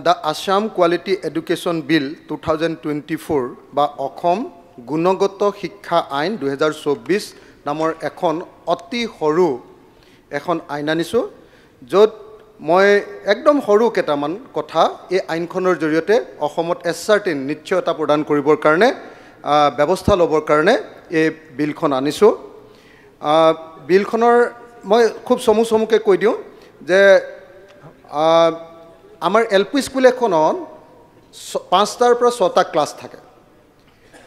The Assam quality education বিল 2024 বা অসম গুণগত শিক্ষা আইন 2024 নামৰ এখন অতি সৰু এখন আইন আনিছোঁ, য'ত মই একদম সৰু কেইটামান কথা এই আইনখনৰ জৰিয়তে অসমত এছাৰ্টেইন নিশ্চয়তা প্ৰদান কৰিবৰ কাৰণে ব্যৱস্থা ল'বৰ কাৰণে এই বিলখন আনিছোঁ। বিলখনৰ মই খুব চমুকৈ কৈ দিওঁ যে আমাৰ LP স্কুল এখনত 5টাৰ পৰা 6টা ক্লাছ থাকে,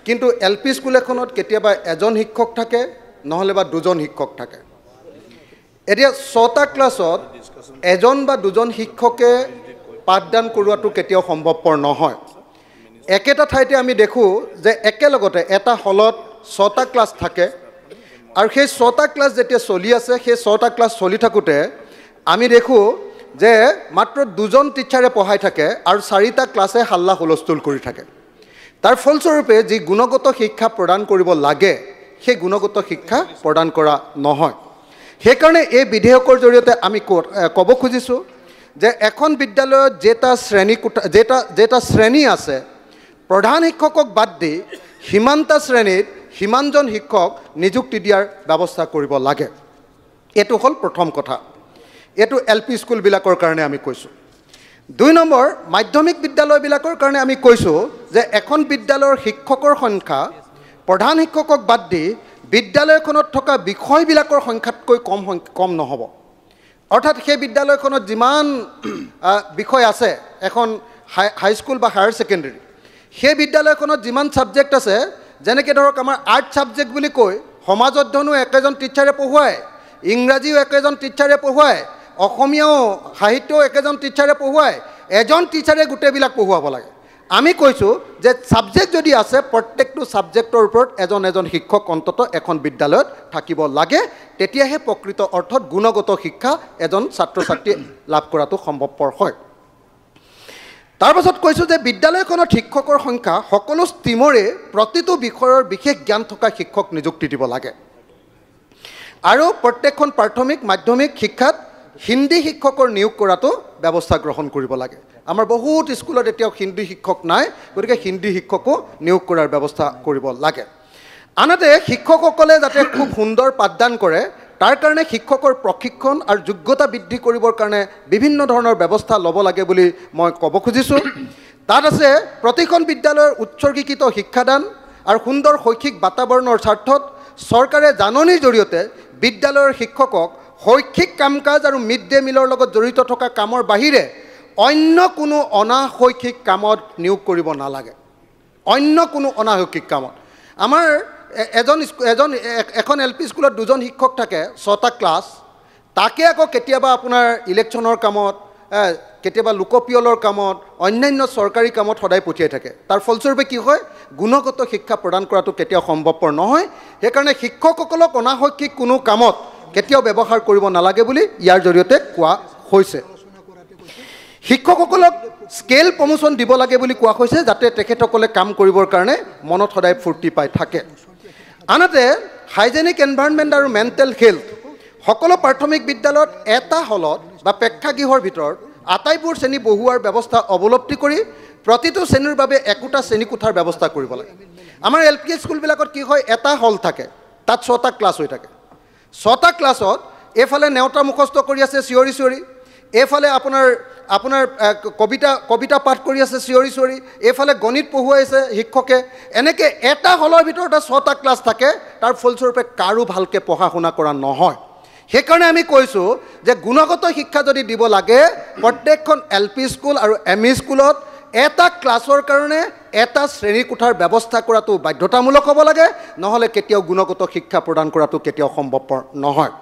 কিন্তু LP স্কুল এখনত কেতিয়াবা এজন শিক্ষক থাকে নহ'লে বা দুজন শিক্ষক থাকে। এতিয়া 6টা ক্লাছত এজন বা দুজন শিক্ষকে পাঠদান কৰোৱাটো কেতিয়াও সম্ভৱপৰ নহয়। একেটা ঠাইতে আমি দেখোঁ যে একেলগতে এটা হলত 6টা ক্লাছ থাকে, আৰু সেই 6টা ক্লাছ যেতিয়া চলি আছে, সেই 6টা ক্লাছ চলি থাকোঁতে আমি দেখোঁ যে মাত্ৰ দুজন টিচাৰে পঢ়াই থাকে আৰু 4টা ক্লাছে হাল্লা হুলস্থুল কৰি থাকে। তাৰ ফলস্বৰূপে যি গুণগত শিক্ষা প্ৰদান কৰিব লাগে সেই গুণগত শিক্ষা প্ৰদান কৰা নহয়। সেইকাৰণে এই বিধেয়কৰ জৰিয়তে আমি ক'ব খুজিছোঁ যে এখন বিদ্যালয়ত যেটা শ্ৰেণী আছে, প্ৰধান শিক্ষকক বাদ দি সীমান্ত শ্ৰেণীত সিমানজন শিক্ষক নিযুক্তি দিয়াৰ ব্যৱস্থা কৰিব লাগে। এইটো হ'ল প্ৰথম কথা। এইটো LP স্কুলবিলাকৰ কাৰণে আমি কৈছোঁ। 2 নম্বৰ, মাধ্যমিক বিদ্যালয়বিলাকৰ কাৰণে আমি কৈছোঁ যে এখন বিদ্যালয়ৰ শিক্ষকৰ সংখ্যা প্ৰধান শিক্ষকক বাদ দি বিদ্যালয়খনত থকা বিষয়বিলাকৰ সংখ্যাতকৈ কম নহ'ব। অৰ্থাৎ সেই বিদ্যালয়খনত যিমান বিষয় আছে, এখন হাইস্কুল বা হায়াৰ ছেকেণ্ডেৰী, সেই বিদ্যালয়খনত যিমান ছাবজেক্ট আছে, যেনেকৈ ধৰক আমাৰ আৰ্ট ছাবজেক্ট বুলি কৈ সমাজ অধ্যয়নো একেজন টিচাৰে পঢ়ুৱায়, ইংৰাজীও একেজন টিচাৰে পঢ়ুৱায়, অসমীয়াও সাহিত্যও একেজন টিচাৰে পঢ়ুৱায়, এজন টিচাৰে গোটেইবিলাক পঢ়ুৱাব লাগে। আমি কৈছোঁ যে ছাবজেক্ট যদি আছে, প্ৰত্যেকটো ছাবজেক্টৰ ওপৰত এজন শিক্ষক অন্ততঃ এখন বিদ্যালয়ত থাকিব লাগে। তেতিয়াহে প্ৰকৃত অৰ্থত গুণগত শিক্ষা এজন ছাত্ৰ ছাত্ৰীয়ে লাভ কৰাটো সম্ভৱপৰ হয়। তাৰ পাছত কৈছোঁ যে বিদ্যালয়খনত শিক্ষকৰ সংখ্যা সকলো ষ্ট্ৰীমৰে প্ৰতিটো বিষয়ৰ বিশেষ জ্ঞান থকা শিক্ষক নিযুক্তি দিব লাগে। আৰু প্ৰত্যেকখন প্ৰাথমিক মাধ্যমিক শিক্ষাত হিন্দী শিক্ষকৰ নিয়োগ কৰাটো ব্যৱস্থা গ্ৰহণ কৰিব লাগে। আমাৰ বহুত স্কুলত এতিয়াও হিন্দী শিক্ষক নাই, গতিকে হিন্দী শিক্ষকো নিয়োগ কৰাৰ ব্যৱস্থা কৰিব লাগে। আনহাতে শিক্ষকসকলে যাতে খুব সুন্দৰ পাঠদান কৰে, তাৰ কাৰণে শিক্ষকৰ প্ৰশিক্ষণ আৰু যোগ্যতা বৃদ্ধি কৰিবৰ কাৰণে বিভিন্ন ধৰণৰ ব্যৱস্থা ল'ব লাগে বুলি মই ক'ব খুজিছোঁ। তাত আছে প্ৰতিখন বিদ্যালয়ৰ উৎসৰ্গীকৃত শিক্ষাদান আৰু সুন্দৰ শৈক্ষিক বাতাবৰণৰ স্বাৰ্থত চৰকাৰে জাননীৰ জৰিয়তে বিদ্যালয়ৰ শিক্ষকক শৈক্ষিক কাম কাজ আৰু মিড ডে মিলৰ লগত জড়িত থকা কামৰ বাহিৰে অন্য কোনো অনাশৈক্ষিক কামত নিয়োগ কৰিব নালাগে। অন্য কোনো অনাশৈক্ষিক কামত আমাৰ এখন LP স্কুলত দুজন শিক্ষক থাকে, 6টা ক্লাছ, তাকে আকৌ কেতিয়াবা আপোনাৰ ইলেকশ্যনৰ কামত, কেতিয়াবা লোকপিয়লৰ কামত, অন্যান্য চৰকাৰী কামত সদায় পঠিয়াই থাকে। তাৰ ফলস্বৰূপে কি হয়, গুণগত শিক্ষা প্ৰদান কৰাটো কেতিয়াও সম্ভৱপৰ নহয়। সেইকাৰণে শিক্ষকসকলক অনাশৈক্ষিক কোনো কামত কেতিয়াও ব্যৱহাৰ কৰিব নালাগে বুলি ইয়াৰ জৰিয়তে কোৱা হৈছে। শিক্ষকসকলক স্কেল প্ৰমোশ্যন দিব লাগে বুলি কোৱা হৈছে, যাতে তেখেতসকলে কাম কৰিবৰ কাৰণে মনত সদায় ফূৰ্তি পাই থাকে। আনহাতে হাইজেনিক এনভাইৰনমেণ্ট আৰু মেণ্টেল হেল্থ সকলো প্ৰাথমিক বিদ্যালয়ত এটা হলত বা প্ৰেক্ষাগৃহৰ ভিতৰত আটাইবোৰ শ্ৰেণী বহুৱাৰ ব্যৱস্থা অৱলম্বি কৰি প্ৰতিটো শ্ৰেণীৰ বাবে একোটা শ্ৰেণীকোঠাৰ ব্যৱস্থা কৰিব লাগে। আমাৰ LP স্কুলবিলাকত কি হয়, এটা হল থাকে, তাত 6টা ক্লাছ হৈ থাকে। 6টা ক্লাছত এইফালে নেওতা মুখস্থ কৰি আছে চিঞৰি চিঞৰি, এইফালে আপোনাৰ কবিতা পাঠ কৰি আছে চিঞৰি চিঞৰি, এইফালে গণিত পঢ়ুৱাইছে শিক্ষকে। এনেকৈ এটা হলৰ ভিতৰত 6টা ক্লাছ থাকে, তাৰ ফলস্বৰূপে কাৰো ভালকৈ পঢ়া শুনা কৰা নহয়। সেইকাৰণে আমি কৈছোঁ যে গুণগত শিক্ষা যদি দিব লাগে, প্ৰত্যেকখন LP স্কুল আৰু ME স্কুলত এটা ক্লাছৰ কাৰণে এটা শ্ৰেণীকোঠাৰ ব্যৱস্থা কৰাটো বাধ্যতামূলক হ'ব লাগে, নহ'লে কেতিয়াও গুণগত শিক্ষা প্ৰদান কৰাটো কেতিয়াও সম্ভৱপৰ নহয়।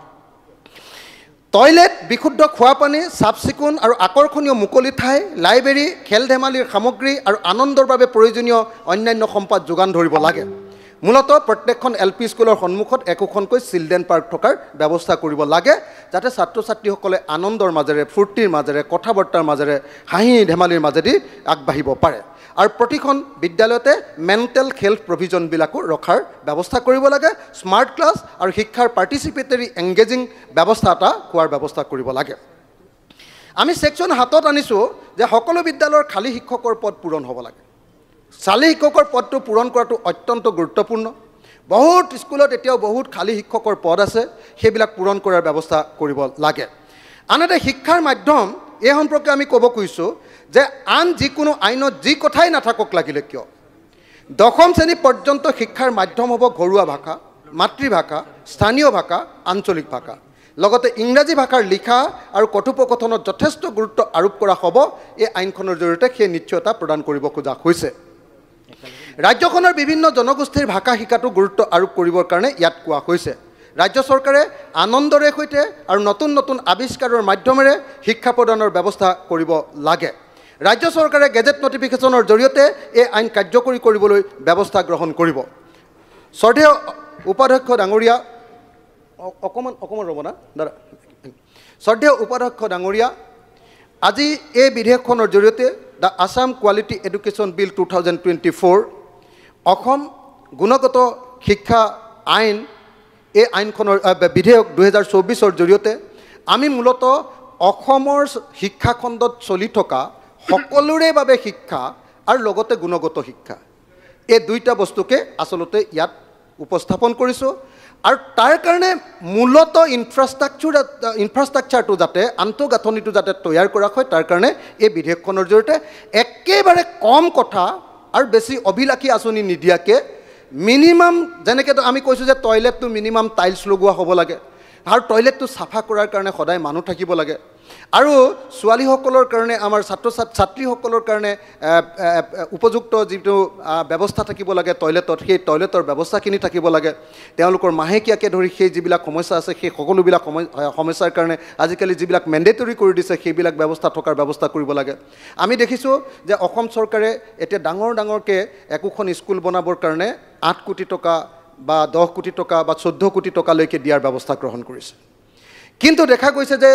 টয়লেট, বিশুদ্ধ খোৱা পানী, চাফ চিকুণ আৰু আকৰ্ষণীয় মুকলি ঠাই, লাইব্ৰেৰী, খেল ধেমালিৰ সামগ্ৰী আৰু আনন্দৰ বাবে প্ৰয়োজনীয় অন্যান্য সম্পদ যোগান ধৰিব লাগে। মূলতঃ প্ৰত্যেকখন LP স্কুলৰ সন্মুখত একোখনকৈ চিলড্ৰেন পাৰ্ক থকাৰ ব্যৱস্থা কৰিব লাগে, যাতে ছাত্ৰ ছাত্ৰীসকলে আনন্দৰ মাজেৰে, ফূৰ্তিৰ মাজেৰে, কথা বতৰাৰ মাজেৰে, হাঁহি ধেমালিৰ মাজেদি আগবাঢ়িব পাৰে। আৰু প্ৰতিখন বিদ্যালয়তে মেণ্টেল হেল্থ প্ৰভিজনবিলাকো ৰখাৰ ব্যৱস্থা কৰিব লাগে। স্মাৰ্ট ক্লাছ আৰু শিক্ষাৰ পাৰ্টিচিপেটৰী এংগেজিং ব্যৱস্থা এটা হোৱাৰ ব্যৱস্থা কৰিব লাগে। আমি ছেকশ্যন হাতত আনিছোঁ যে সকলো বিদ্যালয়ৰ খালী শিক্ষকৰ পদ পূৰণ হ'ব লাগে। চালী শিক্ষকৰ পদটো পূৰণ কৰাটো অত্যন্ত গুৰুত্বপূৰ্ণ। বহুত স্কুলত এতিয়াও বহুত খালী শিক্ষকৰ পদ আছে, সেইবিলাক পূৰণ কৰাৰ ব্যৱস্থা কৰিব লাগে। আনহাতে শিক্ষাৰ মাধ্যম এই সম্পৰ্কে আমি ক'ব খুজিছোঁ যে আন যিকোনো আইনত যি কথাই নাথাকক লাগিলে কিয়, দশম শ্ৰেণী পৰ্যন্ত শিক্ষাৰ মাধ্যম হ'ব ঘৰুৱা ভাষা, মাতৃভাষা, স্থানীয় ভাষা, আঞ্চলিক ভাষা। লগতে ইংৰাজী ভাষাৰ লিখা আৰু কথোপকথনত যথেষ্ট গুৰুত্ব আৰোপ কৰা হ'ব। এই আইনখনৰ জৰিয়তে সেই নিশ্চয়তা প্ৰদান কৰিব খোজা হৈছে। ৰাজ্যখনৰ বিভিন্ন জনগোষ্ঠীৰ ভাষা শিকাটো গুৰুত্ব আৰোপ কৰিবৰ কাৰণে ইয়াত কোৱা হৈছে। ৰাজ্য চৰকাৰে আনন্দৰে সৈতে আৰু নতুন নতুন আৱিষ্কাৰৰ মাধ্যমেৰে শিক্ষা প্ৰদানৰ ব্যৱস্থা কৰিব লাগে। ৰাজ্য চৰকাৰে গেজেট নটিফিকেশ্যনৰ জৰিয়তে এই আইন কাৰ্যকৰী কৰিবলৈ ব্যৱস্থা গ্ৰহণ কৰিব। শ্ৰদ্ধেয় উপাধ্যক্ষ ডাঙৰীয়া, অকণমান ৰ'ব না দাদা। শ্ৰদ্ধেয় উপাধ্যক্ষ ডাঙৰীয়া, আজি এই বিধেয়কখনৰ জৰিয়তে দ্য আছাম কোৱালিটি এডুকেশ্যন বিল 2024 অসম গুণগত শিক্ষা আইন, এই আইনখনৰ বিধেয়ক 2024ৰ জৰিয়তে আমি মূলতঃ অসমৰ শিক্ষাখণ্ডত চলি থকা সকলোৰে বাবে শিক্ষা আৰু লগতে গুণগত শিক্ষা, এই দুইটা বস্তুকে আচলতে ইয়াত উপস্থাপন কৰিছোঁ। আৰু তাৰ কাৰণে মূলতঃ ইনফ্ৰাষ্ট্ৰাকচাৰটো যাতে, আন্তঃগাঁথনিটো যাতে তৈয়াৰ কৰা হয়, তাৰ কাৰণে এই বিধেয়কখনৰ জৰিয়তে একেবাৰে কম কথা আৰু বেছি অভিলাষী আঁচনি নিদিয়াকৈ মিনিমাম, যেনেকৈ আমি কৈছোঁ যে টয়লেটটো মিনিমাম টাইলছ লগোৱা হ'ব লাগে আৰু টয়লেটটো চাফা কৰাৰ কাৰণে সদায় মানুহ থাকিব লাগে। আৰু ছোৱালীসকলৰ কাৰণে, আমাৰ ছাত্ৰীসকলৰ কাৰণে উপযুক্ত যিটো ব্যৱস্থা থাকিব লাগে টয়লেটত, সেই টয়লেটৰ ব্যৱস্থাখিনি থাকিব লাগে। তেওঁলোকৰ মাহেকীয়াকৈ ধৰি সেই যিবিলাক সমস্যা আছে, সেই সকলোবিলাক সমস্যাৰ কাৰণে আজিকালি যিবিলাক মেণ্ডেটৰী কৰি দিছে, সেইবিলাক ব্যৱস্থা থকাৰ ব্যৱস্থা কৰিব লাগে। আমি দেখিছোঁ যে অসম চৰকাৰে এতিয়া ডাঙৰকৈ একোখন স্কুল বনাবৰ কাৰণে 8 কোটি টকা বা 10 কোটি টকা বা 14 কোটি টকালৈকে দিয়াৰ ব্যৱস্থা গ্ৰহণ কৰিছে। কিন্তু দেখা গৈছে যে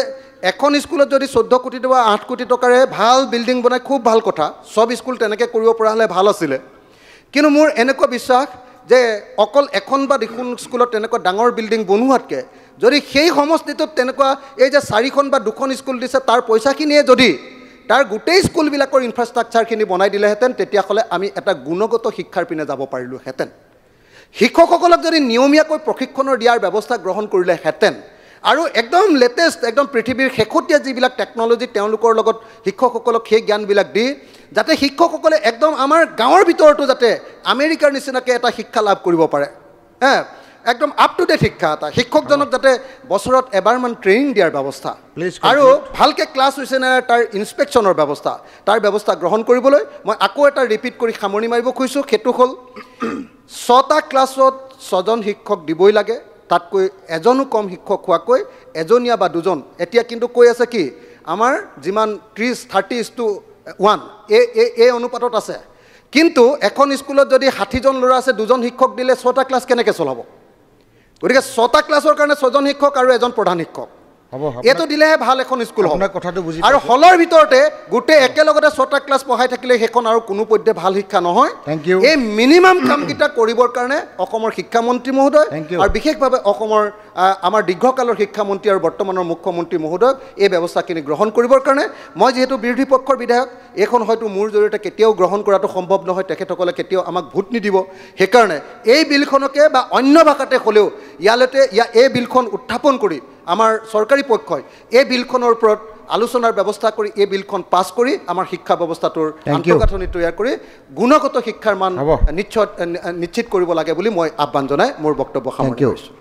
এখন স্কুলত যদি 14 কোটি বা 8 কোটি টকাৰে ভাল বিল্ডিং বনাই, খুব ভাল কথা, সব স্কুল তেনেকৈ কৰিব পৰা হ'লে ভাল আছিলে। কিন্তু মোৰ এনেকুৱা বিশ্বাস যে অকল এখন বা দুখন স্কুলত তেনেকুৱা ডাঙৰ বিল্ডিং বনোৱাতকৈ যদি সেই সমষ্টিটোত তেনেকুৱা এই যে 4খন বা 2খন স্কুল দিছে, তাৰ পইচাখিনিয়ে যদি তাৰ গোটেই স্কুলবিলাকৰ ইনফ্ৰাষ্ট্ৰাকচাৰখিনি বনাই দিলেহেঁতেন, তেতিয়াহ'লে আমি এটা গুণগত শিক্ষাৰ পিনে যাব পাৰিলোহেঁতেন। শিক্ষকসকলক যদি নিয়মীয়াকৈ প্ৰশিক্ষণৰ দিয়াৰ ব্যৱস্থা গ্ৰহণ কৰিলেহেঁতেন আৰু একদম লেটেষ্ট, একদম পৃথিৱীৰ শেহতীয়া যিবিলাক টেকন'লজি, তেওঁলোকৰ লগত শিক্ষকসকলক সেই জ্ঞানবিলাক দি যাতে শিক্ষকসকলে একদম আমাৰ গাঁৱৰ ভিতৰতো যাতে আমেৰিকাৰ নিচিনাকৈ এটা শিক্ষা লাভ কৰিব পাৰে, একদম আপ টু ডেট শিক্ষা এটা, শিক্ষকজনক যাতে বছৰত এবাৰমান ট্ৰেইনিং দিয়াৰ ব্যৱস্থা আৰু ভালকৈ ক্লাছ হৈছে নে তাৰ ইনস্পেকশ্যনৰ ব্যৱস্থা, তাৰ ব্যৱস্থা গ্ৰহণ কৰিবলৈ মই আকৌ এটা ৰিপিট কৰি সামৰণি মাৰিব খুজিছোঁ। সেইটো হ'ল 6টা ক্লাছত 6জন শিক্ষক দিবই লাগে, তাতকৈ এজনো কম শিক্ষক হোৱাকৈ এজনীয়া বা দুজন। এতিয়া কিন্তু কৈ আছে কি, আমাৰ যিমান 30:1 এই অনুপাতত আছে। কিন্তু এখন স্কুলত যদি 60জন ল'ৰা আছে, 2জন শিক্ষক দিলে 6টা ক্লাছ কেনেকৈ চলাব? গতিকে 6টা ক্লাছৰ কাৰণে 6জন শিক্ষক আৰু এজন প্ৰধান শিক্ষক, এইটো দিলেহে ভাল এখন স্কুল হ'ব। আৰু হলৰ ভিতৰতে গোটেই একেলগতে 6টা ক্লাছ পঢ়াই থাকিলে সেইখন আৰু কোনো পধ্যে ভাল শিক্ষা নহয়। এই মিনিমাম কামকেইটা কৰিবৰ কাৰণে অসমৰ শিক্ষামন্ত্ৰী মহোদয় আৰু বিশেষভাৱে অসমৰ আমাৰ দীৰ্ঘকালৰ শিক্ষামন্ত্ৰী আৰু বৰ্তমানৰ মুখ্যমন্ত্ৰী মহোদয়ক এই ব্যৱস্থাখিনি গ্ৰহণ কৰিবৰ কাৰণে, মই যিহেতু বিৰোধী পক্ষৰ বিধায়ক, এইখন হয়তো মোৰ জৰিয়তে কেতিয়াও গ্ৰহণ কৰাটো সম্ভৱ নহয়, তেখেতসকলে কেতিয়াও আমাক ভোট নিদিব। সেইকাৰণে এই বিলখনকে বা অন্য ভাষাতে হ'লেও এই বিলখন উত্থাপন কৰি আমাৰ চৰকাৰী পক্ষই এই বিলখনৰ ওপৰত আলোচনাৰ ব্যৱস্থা কৰি এই বিলখন পাছ কৰি আমাৰ শিক্ষা ব্যৱস্থাটোৰ আন্তঃগাঁথনি তৈয়াৰ কৰি গুণগত শিক্ষাৰ মান নিশ্চিত কৰিব লাগে বুলি মই আহ্বান জনাই মোৰ বক্তব্য সামৰণি কৰিছোঁ।